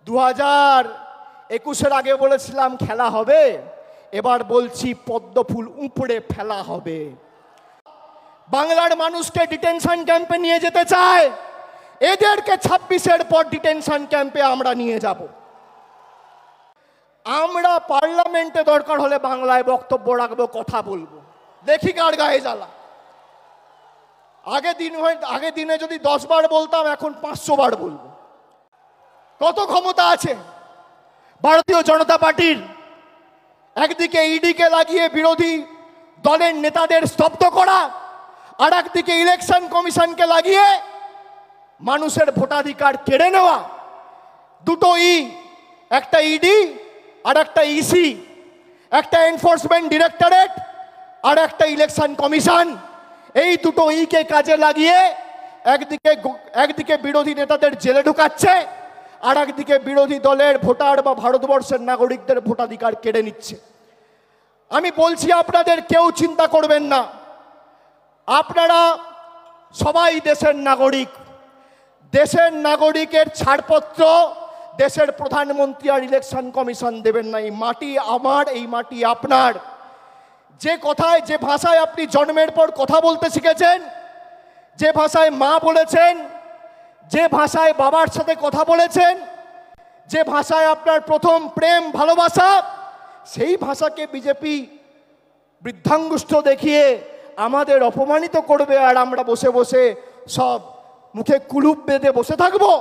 2021-এর আগে বলেছিলাম খেলা হবে, এবার বলছি পদ্মফুল উপড়ে ফেলা হবে। বাংলার মানুষকে ডিটেনশন ক্যাম্পে নিয়ে যেতে চায়, এদেরকে 26-এর পর ডিটেনশন ক্যাম্পে আমরা নিয়ে যাব। আমরা পার্লামেন্টে দরকার হলে বাংলায় বক্তব্য রাখবো, কথা বলবো, দেখি কার গায়ে জ্বালা। আগে দিনে যদি 10 বার বলতাম, এখন 500 বার বলবো। কত ক্ষমতা আছে ভারতীয় জনতা পার্টির? একদিকে ইডিকে লাগিয়ে বিরোধী দলের নেতাদের স্তব্ধ করা, আর একদিকে ইলেকশন কমিশনকে লাগিয়ে মানুষের ভোটাধিকার কেড়ে নেওয়া। দুটো একটা ইডি আর একটা ইসি, একটা এনফোর্সমেন্ট ডিরেক্টরেট আর একটা ইলেকশন কমিশন। এই দুটো কে কাজে লাগিয়ে একদিকে বিরোধী নেতাদের জেলে ঢুকাচ্ছে, আর একদিকে বিরোধী দলের ভোটার বা ভারতবর্ষের নাগরিকদের ভোটাধিকার কেড়ে নিচ্ছে। আমি বলছি, আপনাদের কেউ চিন্তা করবেন না, আপনারা সবাই দেশের নাগরিক। দেশের নাগরিকের ছাড়পত্র দেশের প্রধানমন্ত্রী আর ইলেকশন কমিশন দেবেন না। এই মাটি আমার, এই মাটি আপনার। যে ভাষায় আপনি জন্মের পর কথা বলতে শিখেছেন, যে ভাষায় মা বলেছেন, যে ভাষায় বাবার সাথে কথা বলেছেন, যে ভাষায় আপনার প্রথম প্রেম ভালোবাসা, সেই ভাষাকে বিজেপি বৃদ্ধাঙ্গুষ্ঠ দেখিয়ে আমাদের অপমানিত করবে, আর আমরা বসে বসে সব মুখে কুলুপ বেঁধে বসে থাকবো।